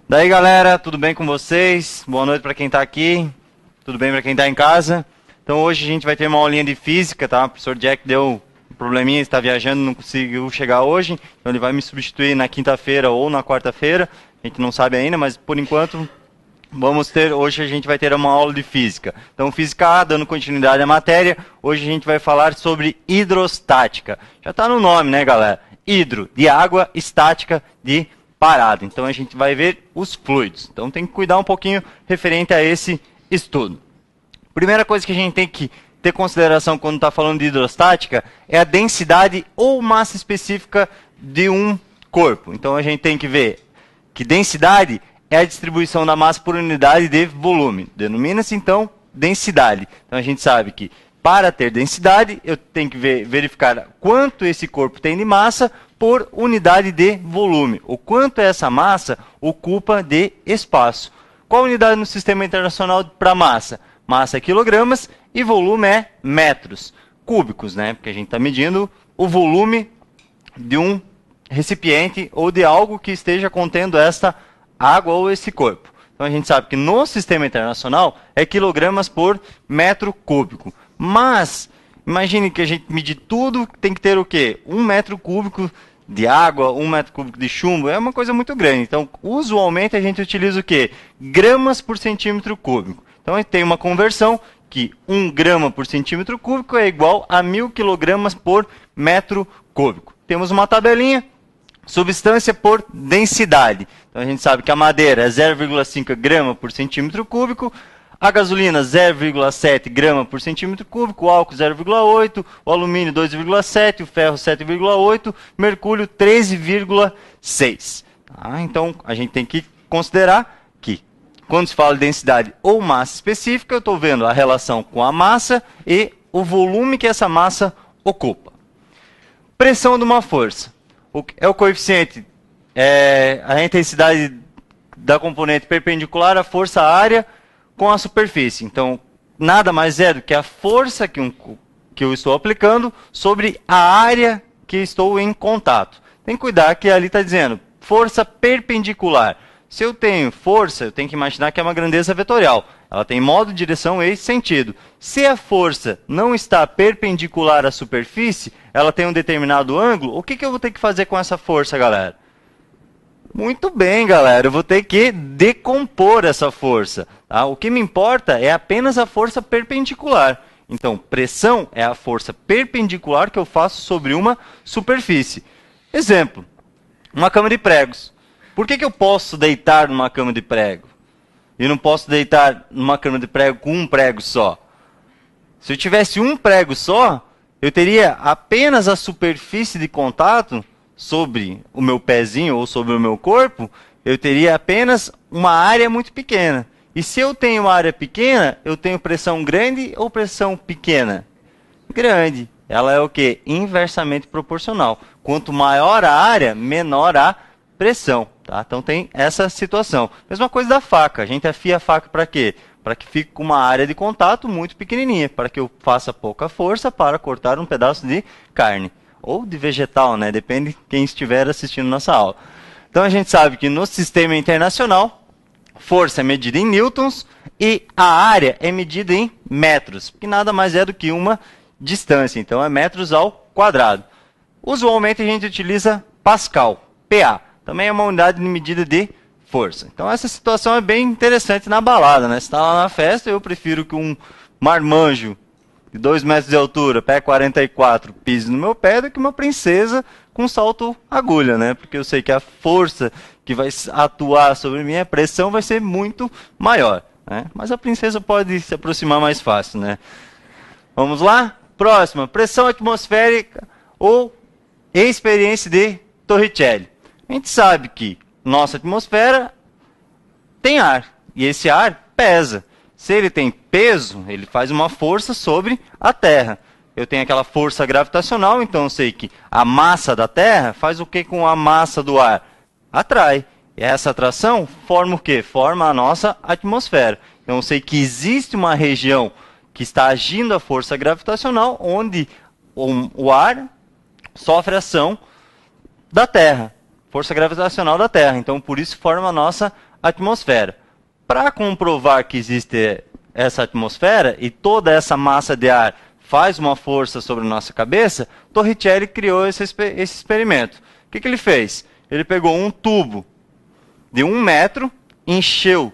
Daí galera, tudo bem com vocês? Boa noite para quem está aqui, tudo bem para quem está em casa. Então hoje a gente vai ter uma aulinha de física, tá? O professor Jack deu um probleminha, está viajando, não conseguiu chegar hoje. Então ele vai me substituir na quinta-feira ou na quarta-feira. A gente não sabe ainda, mas por enquanto hoje a gente vai ter uma aula de física. Então física A, dando continuidade à matéria, hoje a gente vai falar sobre hidrostática. Já está no nome, né galera? Hidro, de água, estática, de parado. Então a gente vai ver os fluidos. Então tem que cuidar um pouquinho referente a esse estudo. Primeira coisa que a gente tem que ter consideração quando está falando de hidrostática é a densidade ou massa específica de um corpo. Então a gente tem que ver que densidade é a distribuição da massa por unidade de volume. Denomina-se então densidade. Então a gente sabe que para ter densidade eu tenho que verificar quanto esse corpo tem de massa por unidade de volume, o quanto essa massa ocupa de espaço. Qual a unidade no Sistema Internacional para massa? Massa é quilogramas e volume é metros cúbicos, né? Porque a gente está medindo o volume de um recipiente ou de algo que esteja contendo esta água ou esse corpo. Então a gente sabe que no Sistema Internacional é quilogramas por metro cúbico. Mas imagine que a gente medir tudo, tem que ter o quê? 1 metro cúbico de água, 1 metro cúbico de chumbo, é uma coisa muito grande. Então, usualmente a gente utiliza o quê? Gramas por centímetro cúbico. Então, a gente tem uma conversão que 1 grama por centímetro cúbico é igual a 1000 quilogramas por metro cúbico. Temos uma tabelinha, substância por densidade. Então, a gente sabe que a madeira é 0,5 grama por centímetro cúbico, a gasolina 0,7 grama por centímetro cúbico, o álcool 0,8, o alumínio 2,7, o ferro 7,8, mercúrio 13,6. Tá? Então, a gente tem que considerar que, quando se fala de densidade ou massa específica, eu estou vendo a relação com a massa e o volume que essa massa ocupa. Pressão de uma força. É o coeficiente, a intensidade da componente perpendicular à força área com a superfície. Então, nada mais é do que a força que eu estou aplicando sobre a área que estou em contato. Tem que cuidar que ali está dizendo força perpendicular. Se eu tenho força, eu tenho que imaginar que é uma grandeza vetorial. Ela tem modo, direção e sentido. Se a força não está perpendicular à superfície, ela tem um determinado ângulo, o que eu vou ter que fazer com essa força, galera? Muito bem, galera, eu vou ter que decompor essa força. Tá? O que me importa é apenas a força perpendicular. Então, pressão é a força perpendicular que eu faço sobre uma superfície. Exemplo, uma cama de pregos. Por que eu posso deitar numa cama de prego? E não posso deitar numa cama de prego com um prego só? Se eu tivesse um prego só, eu teria apenas a superfície de contato sobre o meu pezinho ou sobre o meu corpo, eu teria apenas uma área muito pequena. E se eu tenho uma área pequena, eu tenho pressão grande ou pressão pequena? Grande. Ela é o quê? Inversamente proporcional. Quanto maior a área, menor a pressão. Tá? Então tem essa situação. Mesma coisa da faca. A gente afia a faca para quê? Para que fique com uma área de contato muito pequenininha, para que eu faça pouca força para cortar um pedaço de carne. Ou de vegetal, né? Depende de quem estiver assistindo nossa aula. Então a gente sabe que no Sistema Internacional, força é medida em newtons e a área é medida em metros, que nada mais é do que uma distância. Então é metros ao quadrado. Usualmente a gente utiliza Pascal, PA. Também é uma unidade de medida de força. Então essa situação é bem interessante na balada, né? Você está lá na festa, eu prefiro que um marmanjo de 2 metros de altura, pé 44, pise no meu pé, do que uma princesa com salto agulha, né? Porque eu sei que a força que vai atuar sobre mim, a pressão vai ser muito maior, né? Mas a princesa pode se aproximar mais fácil, né? Vamos lá? Próxima, pressão atmosférica ou experiência de Torricelli. A gente sabe que nossa atmosfera tem ar, e esse ar pesa. Se ele tem peso, ele faz uma força sobre a Terra. Eu tenho aquela força gravitacional, então eu sei que a massa da Terra faz o que com a massa do ar? Atrai. E essa atração forma o quê? Forma a nossa atmosfera. Então eu sei que existe uma região que está agindo a força gravitacional, onde o ar sofre ação da Terra. Força gravitacional da Terra. Então por isso forma a nossa atmosfera. Para comprovar que existe essa atmosfera e toda essa massa de ar faz uma força sobre a nossa cabeça, Torricelli criou esse experimento. O que ele fez? Ele pegou um tubo de 1 metro, encheu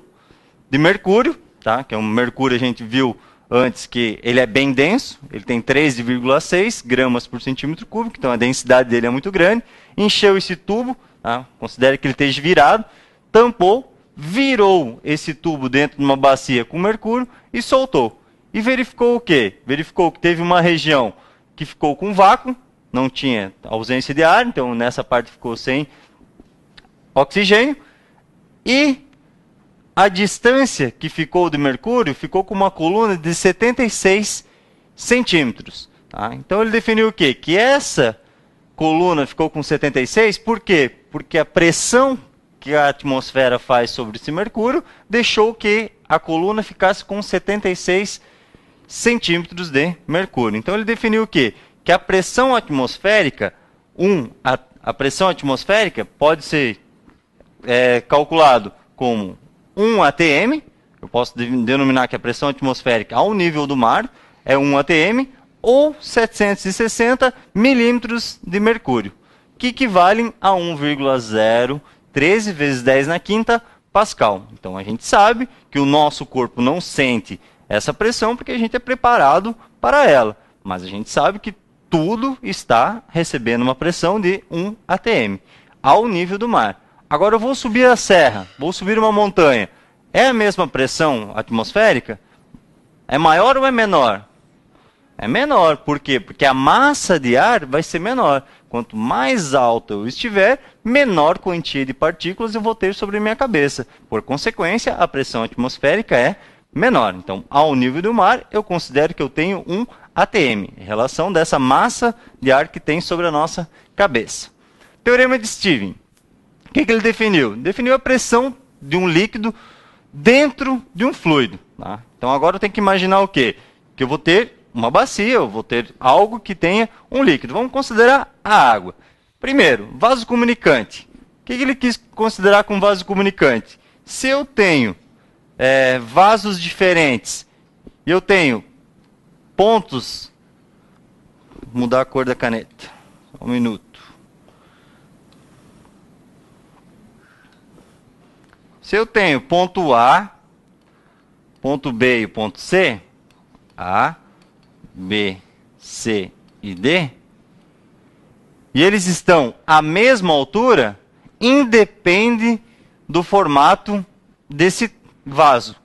de mercúrio, tá? Que é um mercúrio, a gente viu antes que ele é bem denso, ele tem 13,6 gramas por centímetro cúbico, então a densidade dele é muito grande. Encheu esse tubo, tá? Considere que ele esteja virado, tampou, virou esse tubo dentro de uma bacia com mercúrio e soltou. E verificou o quê? Verificou que teve uma região que ficou com vácuo, não tinha ausência de ar, então nessa parte ficou sem oxigênio, e a distância que ficou do mercúrio ficou com uma coluna de 76 centímetros. Tá? Então ele definiu o quê? Que essa coluna ficou com 76, por quê? Porque a pressão que a atmosfera faz sobre esse mercúrio deixou que a coluna ficasse com 76 centímetros de mercúrio. Então ele definiu o quê? Que a pressão atmosférica, a pressão atmosférica pode ser calculado como 1 atm, eu posso denominar que a pressão atmosférica ao nível do mar é 1 atm, ou 760 milímetros de mercúrio, que equivalem a 1,013 vezes 10 na quinta pascal. Então a gente sabe que o nosso corpo não sente essa pressão porque a gente é preparado para ela, mas a gente sabe que tudo está recebendo uma pressão de 1 atm, ao nível do mar. Agora eu vou subir a serra, vou subir uma montanha. É a mesma pressão atmosférica? É maior ou é menor? É menor. Por quê? Porque a massa de ar vai ser menor. Quanto mais alto eu estiver, menor quantia de partículas eu vou ter sobre a minha cabeça. Por consequência, a pressão atmosférica é menor. Então, ao nível do mar, eu considero que eu tenho 1 atm, em relação dessa massa de ar que tem sobre a nossa cabeça. Teorema de Stevens. O que ele definiu? Definiu a pressão de um líquido dentro de um fluido. Tá? Então agora eu tenho que imaginar o quê? Que eu vou ter uma bacia, eu vou ter algo que tenha um líquido. Vamos considerar a água. Primeiro, vaso comunicante. O que ele quis considerar como vaso comunicante? Se eu tenho vasos diferentes e eu tenho pontos... Vou mudar a cor da caneta. Só um minuto. Se eu tenho ponto A, ponto B e ponto C, A, B, C e D, e eles estão à mesma altura, independe do formato desse vaso.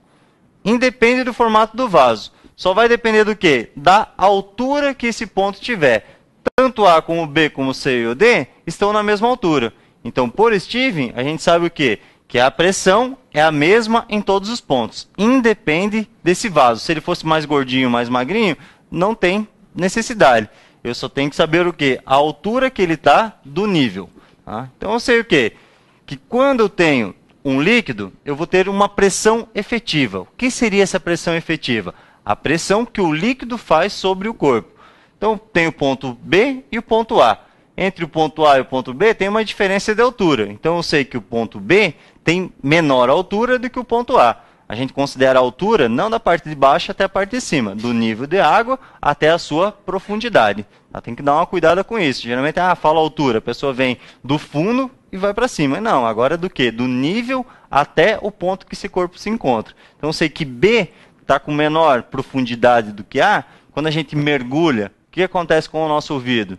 Independe do formato do vaso. Só vai depender do quê? Da altura que esse ponto tiver. Tanto A como B, como C e o D estão na mesma altura. Então, por Stevens, a gente sabe o quê? Que a pressão é a mesma em todos os pontos. Independe desse vaso. Se ele fosse mais gordinho, mais magrinho, não tem necessidade. Eu só tenho que saber o quê? A altura que ele está do nível. Tá? Então eu sei o quê? Que quando eu tenho um líquido, eu vou ter uma pressão efetiva. O que seria essa pressão efetiva? A pressão que o líquido faz sobre o corpo. Então tem o ponto B e o ponto A. Entre o ponto A e o ponto B tem uma diferença de altura. Então eu sei que o ponto B tem menor altura do que o ponto A. A gente considera a altura não da parte de baixo até a parte de cima, do nível de água até a sua profundidade. Tá? Tem que dar uma cuidada com isso. Geralmente, fala altura, a pessoa vem do fundo e vai para cima. Não, agora é do quê? Do nível até o ponto que esse corpo se encontra. Então eu sei que B está com menor profundidade do que A. Quando a gente mergulha, o que acontece com o nosso ouvido?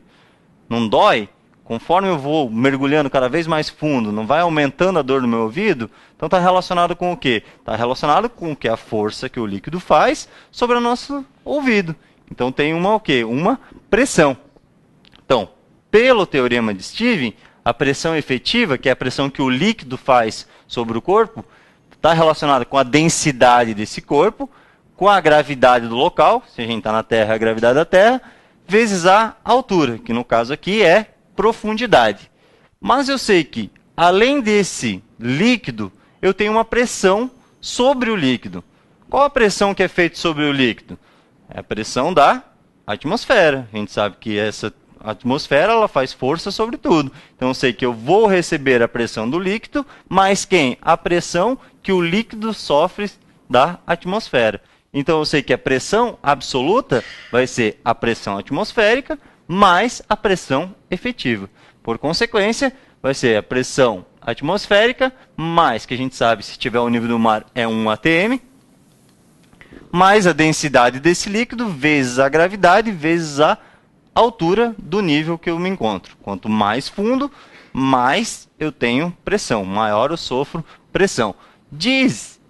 Não dói? Conforme eu vou mergulhando cada vez mais fundo, não vai aumentando a dor no meu ouvido? Então está relacionado com o quê? Está relacionado com o que a força que o líquido faz sobre o nosso ouvido. Então tem uma o quê? Uma pressão. Então, pelo teorema de Stevens, a pressão efetiva, que é a pressão que o líquido faz sobre o corpo, está relacionada com a densidade desse corpo, com a gravidade do local, se a gente está na Terra, a gravidade da Terra, vezes a altura, que no caso aqui é profundidade. Mas eu sei que, além desse líquido, eu tenho uma pressão sobre o líquido. Qual a pressão que é feita sobre o líquido? É a pressão da atmosfera. A gente sabe que essa A atmosfera, ela faz força sobre tudo. Então eu sei que eu vou receber a pressão do líquido, mais quem? A pressão que o líquido sofre da atmosfera. Então eu sei que a pressão absoluta vai ser a pressão atmosférica mais a pressão efetiva. Por consequência, vai ser a pressão atmosférica mais, que a gente sabe, se tiver o nível do mar, é 1 atm, mais a densidade desse líquido, vezes a gravidade, vezes a altura do nível que eu me encontro. Quanto mais fundo, mais eu tenho pressão, maior eu sofro pressão. Diz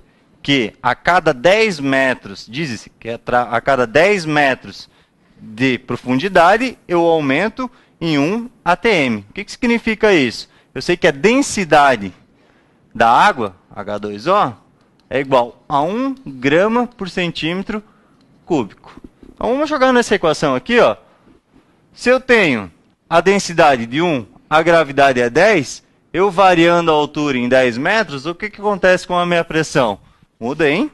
que a cada 10 metros, diz-se que a cada 10 metros de profundidade, eu aumento em 1 atm. O que significa isso? Eu sei que a densidade da água, H2O, é igual a 1 grama por centímetro cúbico. Então vamos jogar nessa equação aqui, ó. Se eu tenho a densidade de 1, a gravidade é 10, eu variando a altura em 10 metros, o que acontece com a minha pressão? Muda em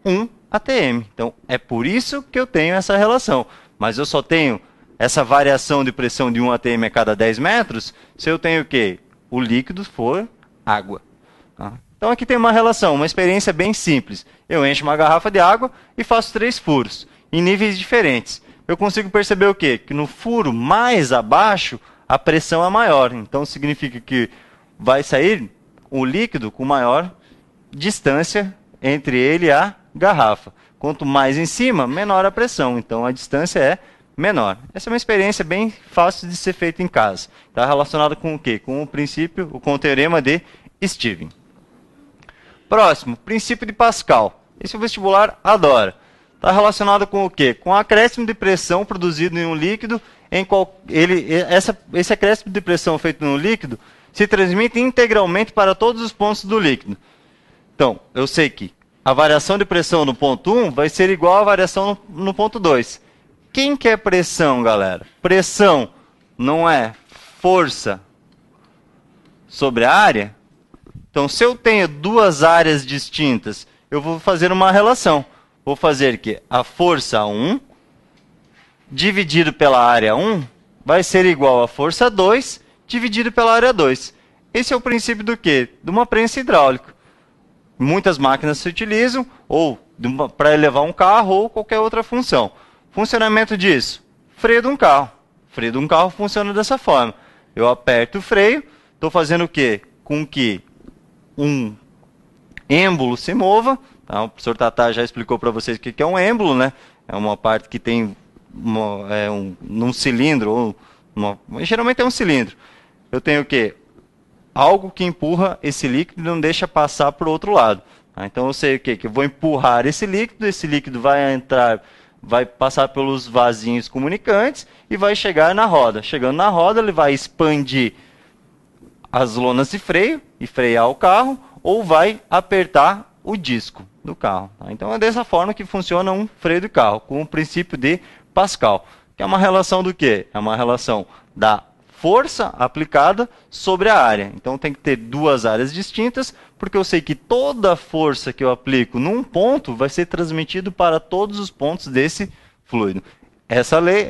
1 atm. Então é por isso que eu tenho essa relação. Mas eu só tenho essa variação de pressão de 1 atm a cada 10 metros se eu tenho o quê? O líquido for água. Tá? Então aqui tem uma relação, uma experiência bem simples. Eu encho uma garrafa de água e faço 3 furos, em níveis diferentes. Eu consigo perceber o quê? Que no furo mais abaixo, a pressão é maior. Então significa que vai sair o líquido com maior distância entre ele e a garrafa. Quanto mais em cima, menor a pressão. Então a distância é menor. Essa é uma experiência bem fácil de ser feita em casa. Está relacionada com o quê? Com o princípio, com o teorema de Stevin. Próximo, princípio de Pascal. Esse o vestibular adora. Está relacionado com o quê? Com o acréscimo de pressão produzido em um líquido. Esse acréscimo de pressão feito no líquido se transmite integralmente para todos os pontos do líquido. Então, eu sei que a variação de pressão no ponto 1 vai ser igual à variação no ponto 2. Quem que é pressão, galera? Pressão não é força sobre a área? Então, se eu tenho duas áreas distintas, eu vou fazer uma relação. Vou fazer que a força 1 dividido pela área 1 vai ser igual a força 2 dividido pela área 2. Esse é o princípio do quê? De uma prensa hidráulica. Muitas máquinas se utilizam ou para elevar um carro ou qualquer outra função. Funcionamento disso? Freio de um carro. Freio de um carro funciona dessa forma. Eu aperto o freio, estou fazendo o quê? Com que um êmbolo se mova. Tá? O professor Tatá já explicou para vocês o que é um êmbolo, né? É uma parte que tem num cilindro, geralmente é um cilindro. Eu tenho o quê? Algo que empurra esse líquido e não deixa passar para o outro lado. Tá? Então eu sei o quê? Que eu vou empurrar esse líquido vai entrar, vai passar pelos vasinhos comunicantes e vai chegar na roda. Chegando na roda, ele vai expandir as lonas de freio e frear o carro, ou vai apertar o disco do carro. Tá? Então é dessa forma que funciona um freio de carro, com o princípio de Pascal, que é uma relação do quê? É uma relação da força aplicada sobre a área. Então tem que ter duas áreas distintas, porque eu sei que toda a força que eu aplico num ponto vai ser transmitido para todos os pontos desse fluido. Essa lei,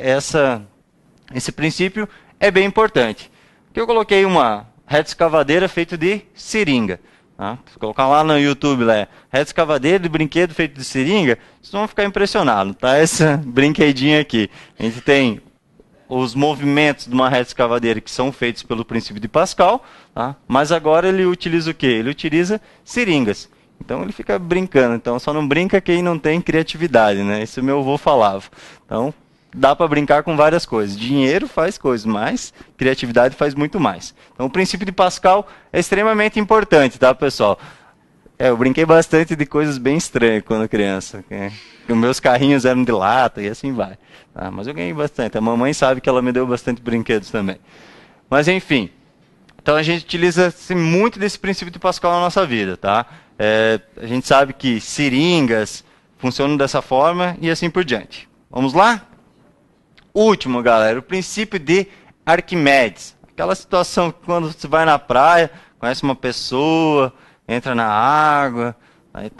esse princípio é bem importante. Aqui eu coloquei uma reta escavadeira feita de seringa. Tá? Se colocar lá no YouTube, lá, reta escavadeira de brinquedo feito de seringa, vocês vão ficar impressionados. Tá? Essa brinquedinha aqui. A gente tem os movimentos de uma reta escavadeira que são feitos pelo princípio de Pascal, tá? Mas agora ele utiliza o quê? Ele utiliza seringas. Então ele fica brincando. Então só não brinca quem não tem criatividade, né? Isso meu avô falava. Então dá para brincar com várias coisas. Dinheiro faz coisas, mas criatividade faz muito mais. Então o princípio de Pascal é extremamente importante, tá, pessoal? Eu brinquei bastante de coisas bem estranhas quando criança. Os meus carrinhos eram de lata e assim vai. Tá? Mas eu ganhei bastante. A mamãe sabe que ela me deu bastante brinquedos também. Mas enfim. Então a gente utiliza muito desse princípio de Pascal na nossa vida. Tá? A gente sabe que seringas funcionam dessa forma e assim por diante. Vamos lá? Último, galera. O princípio de Arquimedes. Aquela situação que quando você vai na praia, conhece uma pessoa, entra na água, aí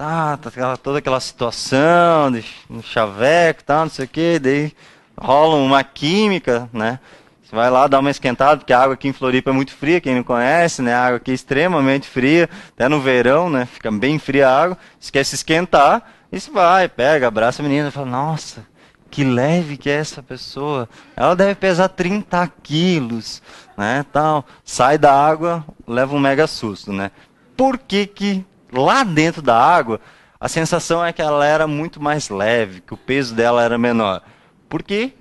toda aquela situação de chaveco, não sei o que, daí rola uma química, né? Você vai lá dar uma esquentada, porque a água aqui em Floripa é muito fria, quem não conhece, né? A água aqui é extremamente fria, até no verão, né? Fica bem fria a água. Você quer se esquentar, e você vai, pega, abraça a menina e fala, nossa, que leve que é essa pessoa. Ela deve pesar 30 quilos, né? Tal. Sai da água, leva um mega susto, né? Por que que lá dentro da água a sensação é que ela era muito mais leve, que o peso dela era menor? Porque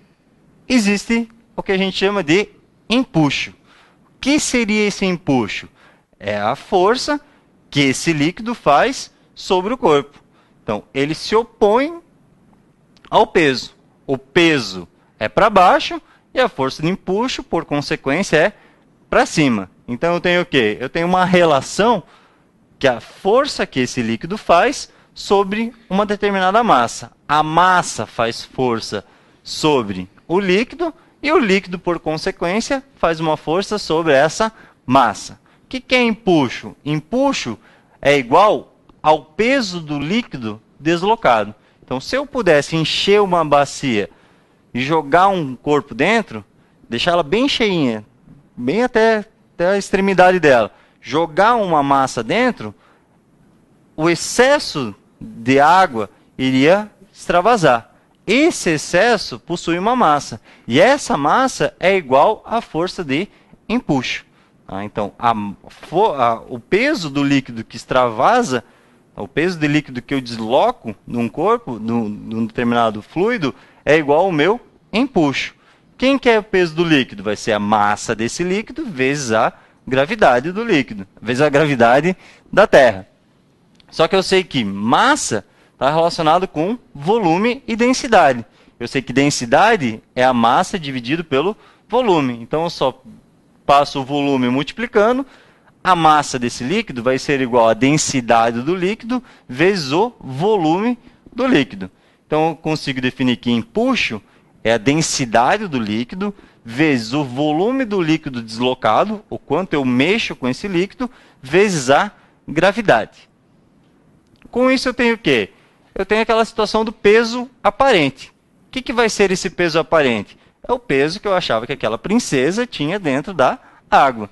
existe o que a gente chama de empuxo. O que seria esse empuxo? É a força que esse líquido faz sobre o corpo. Então, ele se opõe ao peso. O peso é para baixo e a força de empuxo, por consequência, é para cima. Então, eu tenho o quê? Eu tenho uma relação que a força que esse líquido faz sobre uma determinada massa. A massa faz força sobre o líquido e o líquido, por consequência, faz uma força sobre essa massa. O que é empuxo? Empuxo é igual ao peso do líquido deslocado. Então, se eu pudesse encher uma bacia e jogar um corpo dentro, deixar ela bem cheinha, bem até a extremidade dela, jogar uma massa dentro, o excesso de água iria extravasar. Esse excesso possui uma massa. E essa massa é igual à força de empuxo. Então, o peso do líquido que extravasa, o peso de líquido que eu desloco num corpo, num determinado fluido, é igual ao meu empuxo. Quem que é o peso do líquido? Vai ser a massa desse líquido vezes a gravidade do líquido, vezes a gravidade da Terra. Só que eu sei que massa está relacionado com volume e densidade. Eu sei que densidade é a massa dividido pelo volume. Então, eu só passo o volume multiplicando. A massa desse líquido vai ser igual à densidade do líquido vezes o volume do líquido. Então, eu consigo definir que empuxo é a densidade do líquido vezes o volume do líquido deslocado, o quanto eu mexo com esse líquido, vezes a gravidade. Com isso, eu tenho o quê? Eu tenho aquela situação do peso aparente. O que vai ser esse peso aparente? É o peso que eu achava que aquela princesa tinha dentro da água.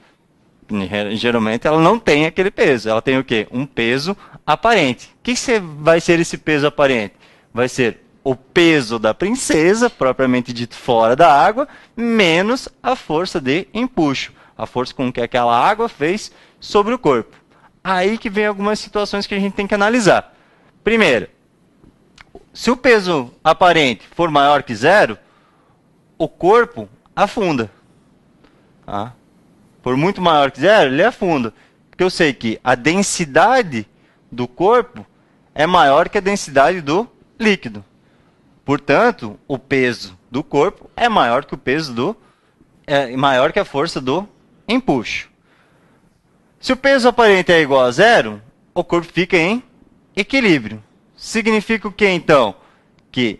Geralmente ela não tem aquele peso. Ela tem o quê? Um peso aparente. O que vai ser esse peso aparente? Vai ser o peso da princesa, propriamente dito fora da água, menos a força de empuxo. A força com que aquela água fez sobre o corpo. Aí que vem algumas situações que a gente tem que analisar. Primeiro, se o peso aparente for maior que zero, o corpo afunda. Tá? Por muito maior que zero, ele afunda. Porque eu sei que a densidade do corpo é maior que a densidade do líquido. Portanto, o peso do corpo é maior que o peso maior que a força do empuxo. Se o peso aparente é igual a zero, o corpo fica em equilíbrio. Significa o que então? Que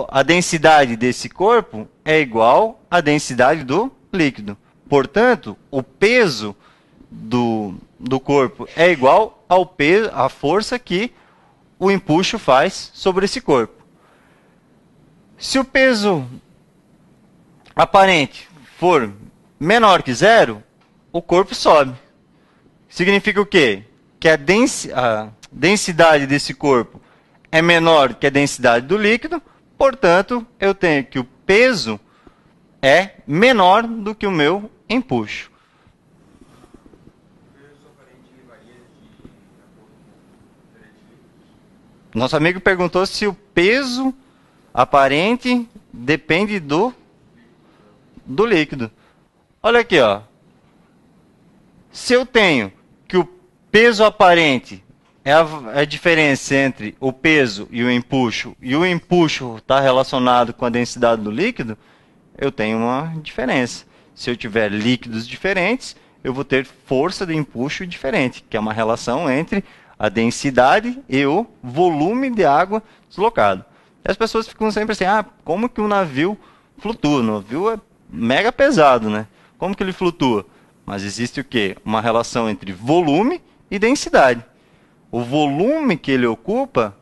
a densidade desse corpo é igual à densidade do líquido. Portanto, o peso do corpo é igual ao peso, à força que o empuxo faz sobre esse corpo. Se o peso aparente for menor que zero, o corpo sobe. Significa o quê? Que a densidade desse corpo é menor que a densidade do líquido, portanto, eu tenho que o peso é menor do que o meu empuxo. Nosso amigo perguntou se o peso aparente depende do líquido. Olha aqui, ó. Se eu tenho que o peso aparente é a diferença entre o peso e o empuxo está relacionado com a densidade do líquido, eu tenho uma diferença. Se eu tiver líquidos diferentes, eu vou ter força de empuxo diferente, que é uma relação entre a densidade e o volume de água deslocado. E as pessoas ficam sempre assim, como que um navio flutua? O navio é mega pesado, né? Como que ele flutua? Mas existe o quê? Uma relação entre volume e densidade. O volume que ele ocupa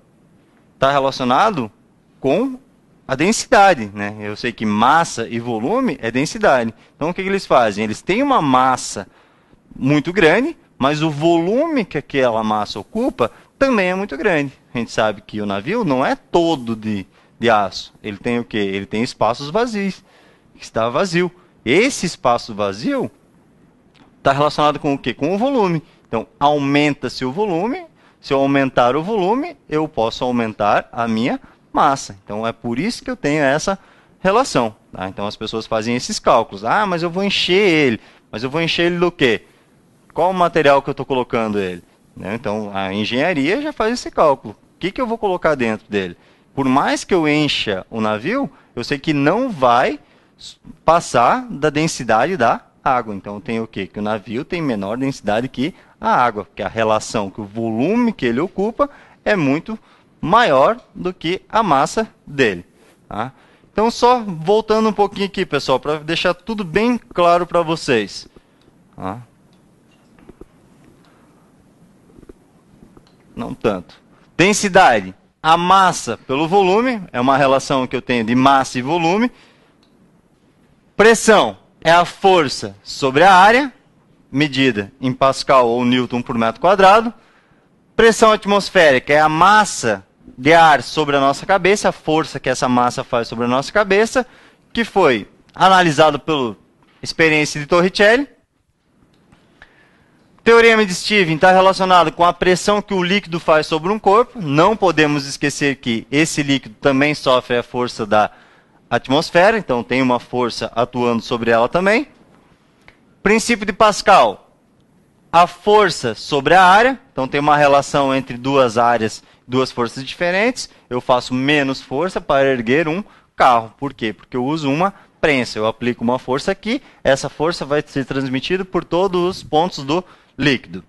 está relacionado com a densidade, né? Eu sei que massa e volume é densidade. Então, o que eles fazem? Eles têm uma massa muito grande, mas o volume que aquela massa ocupa também é muito grande. A gente sabe que o navio não é todo de aço. Ele tem o quê? Ele tem espaços vazios. Está vazio. Esse espaço vazio está relacionado com o quê? Com o volume. Então, aumenta-se o volume. Se eu aumentar o volume, eu posso aumentar a minha massa. Então, é por isso que eu tenho essa relação. Tá? Então, as pessoas fazem esses cálculos. Ah, mas eu vou encher ele. Mas eu vou encher ele do quê? Qual o material que eu estou colocando ele? Né? Então, a engenharia já faz esse cálculo. O que eu vou colocar dentro dele? Por mais que eu encha o navio, eu sei que não vai passar da densidade da água. Então, tem o quê? Que o navio tem menor densidade que a água, porque a relação, que o volume que ele ocupa é muito maior do que a massa dele. Tá? Então, só voltando um pouquinho aqui, pessoal, para deixar tudo bem claro para vocês. Tá? Não tanto. Densidade. A massa pelo volume é uma relação que eu tenho de massa e volume. Pressão é a força sobre a área, medida em Pascal ou Newton por metro quadrado. Pressão atmosférica é a massa de ar sobre a nossa cabeça, a força que essa massa faz sobre a nossa cabeça, que foi analisado pela experiência de Torricelli. Teorema de Stevens está relacionado com a pressão que o líquido faz sobre um corpo. Não podemos esquecer que esse líquido também sofre a força da atmosfera, então tem uma força atuando sobre ela também. Princípio de Pascal, a força sobre a área, então tem uma relação entre duas áreas, duas forças diferentes. Eu faço menos força para erguer um carro. Por quê? Porque eu uso uma prensa. Eu aplico uma força aqui, essa força vai ser transmitida por todos os pontos do líquido.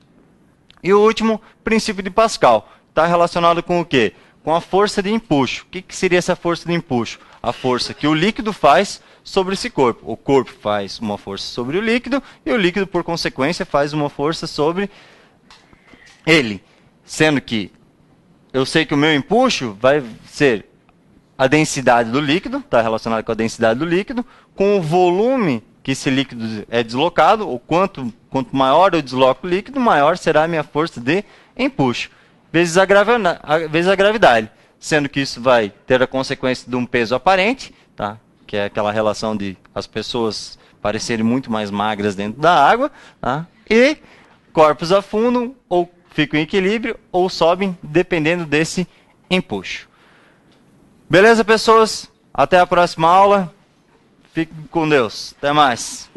E o último, princípio de Pascal, está relacionado com o quê? Com a força de empuxo. O que seria essa força de empuxo? A força que o líquido faz sobre esse corpo. O corpo faz uma força sobre o líquido e o líquido, por consequência, faz uma força sobre ele. Sendo que eu sei que o meu empuxo vai ser a densidade do líquido, está relacionado com a densidade do líquido, com o volume que esse líquido é deslocado, ou quanto maior eu desloco o líquido, maior será a minha força de empuxo, vezes a gravidade. Sendo que isso vai ter a consequência de um peso aparente, tá? Que é aquela relação de as pessoas parecerem muito mais magras dentro da água, tá? E corpos afundam, ou ficam em equilíbrio, ou sobem, dependendo desse empuxo. Beleza, pessoas? Até a próxima aula. Fiquem com Deus. Até mais.